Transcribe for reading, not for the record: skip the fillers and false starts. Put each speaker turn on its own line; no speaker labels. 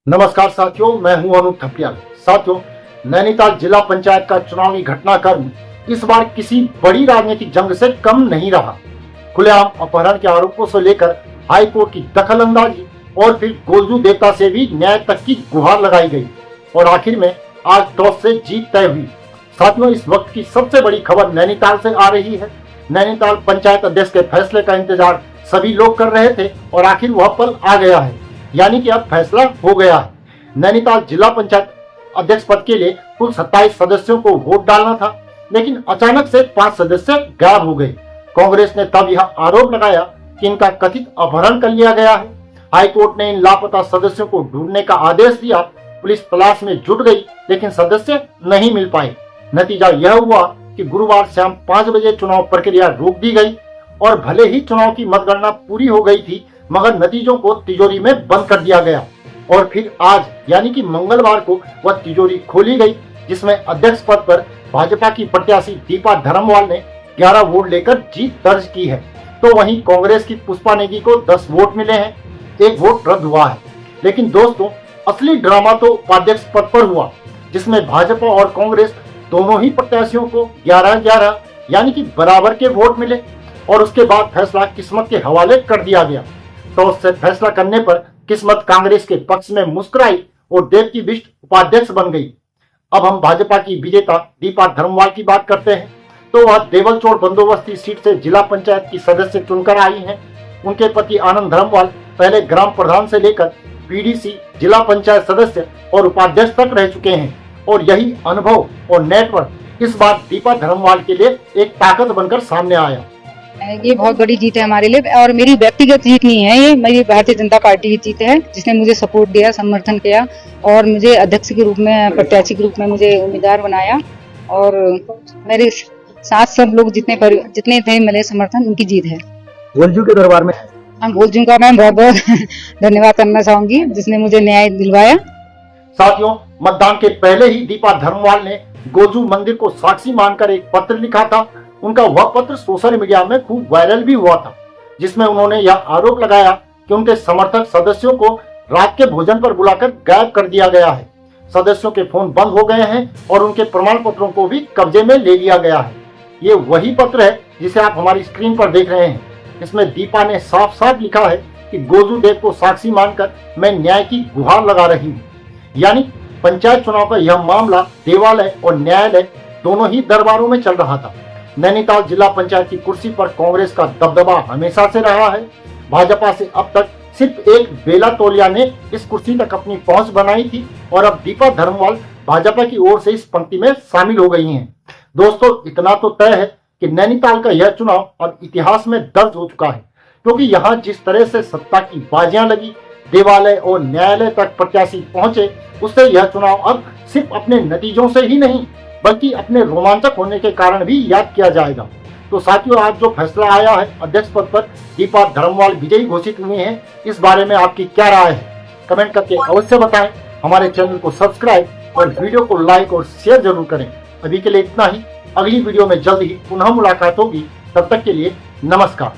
नमस्कार साथियों, मैं हूं अनूप थपलियाल। साथियों, नैनीताल जिला पंचायत का चुनावी घटनाक्रम इस बार किसी बड़ी राजनीतिक जंग से कम नहीं रहा। खुलेआम अपहरण के आरोपों से लेकर हाईकोर्ट की दखलंदाजी और फिर गोलजू देवता से भी न्याय तक की गुहार लगाई गई और आखिर में आज टॉस से जीत तय हुई। साथियों, इस वक्त की सबसे बड़ी खबर नैनीताल से आ रही है। नैनीताल पंचायत अध्यक्ष के फैसले का इंतजार सभी लोग कर रहे थे और आखिर वह पल आ गया है, यानी कि अब फैसला हो गया है। नैनीताल जिला पंचायत अध्यक्ष पद के लिए कुल 27 सदस्यों को वोट डालना था, लेकिन अचानक से 5 सदस्य गायब हो गए। कांग्रेस ने तब यह आरोप लगाया कि इनका कथित अपहरण कर लिया गया है। हाईकोर्ट ने इन लापता सदस्यों को ढूंढने का आदेश दिया। पुलिस तलाश में जुट गई, लेकिन सदस्य नहीं मिल पाए। नतीजा यह हुआ कि गुरुवार शाम 5 बजे चुनाव प्रक्रिया रोक दी गई और भले ही चुनाव की मतगणना पूरी हो गई थी, मगर नतीजों को तिजोरी में बंद कर दिया गया और फिर आज यानी कि मंगलवार को वह तिजोरी खोली गई, जिसमें अध्यक्ष पद पर भाजपा की प्रत्याशी दीपा धर्मवाल ने 11 वोट लेकर जीत दर्ज की है। तो वहीं कांग्रेस की पुष्पा नेगी को 10 वोट मिले हैं, 1 वोट रद्द हुआ है। लेकिन दोस्तों, असली ड्रामा तो उपाध्यक्ष पद पर हुआ, जिसमें भाजपा और कांग्रेस दोनों ही प्रत्याशियों को 11-11 यानी कि बराबर के वोट मिले और उसके बाद फैसला किस्मत के हवाले कर दिया गया। टॉस से फैसला करने पर किस्मत कांग्रेस के पक्ष में मुस्कुराई और देवकी बिष्ट उपाध्यक्ष बन गई। अब हम भाजपा की विजेता दीपा धर्मवाल की बात करते हैं। तो वह देवलचोड़ बंदोबस्ती सीट से जिला पंचायत की सदस्य चुनकर आई हैं। उनके पति आनंद धर्मवाल पहले ग्राम प्रधान से लेकर पीडीसी, जिला पंचायत सदस्य और उपाध्यक्ष तक रह चुके हैं और यही अनुभव और नेटवर्क इस बार दीपा धर्मवाल के लिए एक ताकत बनकर सामने आया।
ये बहुत बड़ी जीत है हमारे लिए और मेरी व्यक्तिगत जीत नहीं है, ये मेरी भारतीय जनता पार्टी की जीत है, जिसने मुझे सपोर्ट दिया, समर्थन किया और मुझे अध्यक्ष के रूप में, प्रत्याशी के रूप में मुझे उम्मीदवार बनाया और मेरे साथ सब लोग जितने थे मेरे समर्थन, उनकी जीत है।
गोलजू के दरबार में
हम गोलजू का मैं बहुत बहुत धन्यवाद करना चाहूंगी, जिसने मुझे न्याय दिलवाया।
साथियों, मतदान के पहले ही दीपा धर्मवाल ने गोजू मंदिर को साक्षी मानकर एक पत्र लिखा था। उनका वह पत्र सोशल मीडिया में खूब वायरल भी हुआ था, जिसमें उन्होंने यह आरोप लगाया कि उनके समर्थक सदस्यों को रात के भोजन पर बुलाकर गायब कर दिया गया है। सदस्यों के फोन बंद हो गए हैं और उनके प्रमाण पत्रों को भी कब्जे में ले लिया गया है। ये वही पत्र है जिसे आप हमारी स्क्रीन पर देख रहे हैं। इसमें दीपा ने साफ साफ लिखा है कि गोजू देव को साक्षी मानकर मैं न्याय की गुहार लगा रही हूँ। यानी पंचायत चुनाव का यह मामला देवालय और न्यायालय दोनों ही दरबारों में चल रहा था। नैनीताल जिला पंचायत की कुर्सी पर कांग्रेस का दबदबा हमेशा से रहा है। भाजपा से अब तक सिर्फ एक बेला तोलिया ने इस कुर्सी तक अपनी पहुंच बनाई थी और अब दीपा धर्मवाल भाजपा की ओर से इस पंक्ति में शामिल हो गई हैं। दोस्तों, इतना तो तय है कि नैनीताल का यह चुनाव अब इतिहास में दर्ज हो चुका है, क्योंकि यहाँ जिस तरह से सत्ता की बाजियां लगी, देवालय और न्यायालय तक प्रत्याशी पहुंचे, उससे यह चुनाव अब सिर्फ अपने नतीजों से ही नहीं बल्कि अपने रोमांचक होने के कारण भी याद किया जाएगा। तो साथियों, आज जो फैसला आया है, अध्यक्ष पद पर दीपा धर्मवाल विजयी घोषित हुए हैं, इस बारे में आपकी क्या राय है? कमेंट करके अवश्य बताएं। हमारे चैनल को सब्सक्राइब और वीडियो को लाइक और शेयर जरूर करें। अभी के लिए इतना ही। अगली वीडियो में जल्द ही पुनः मुलाकात होगी। तब तक के लिए नमस्कार।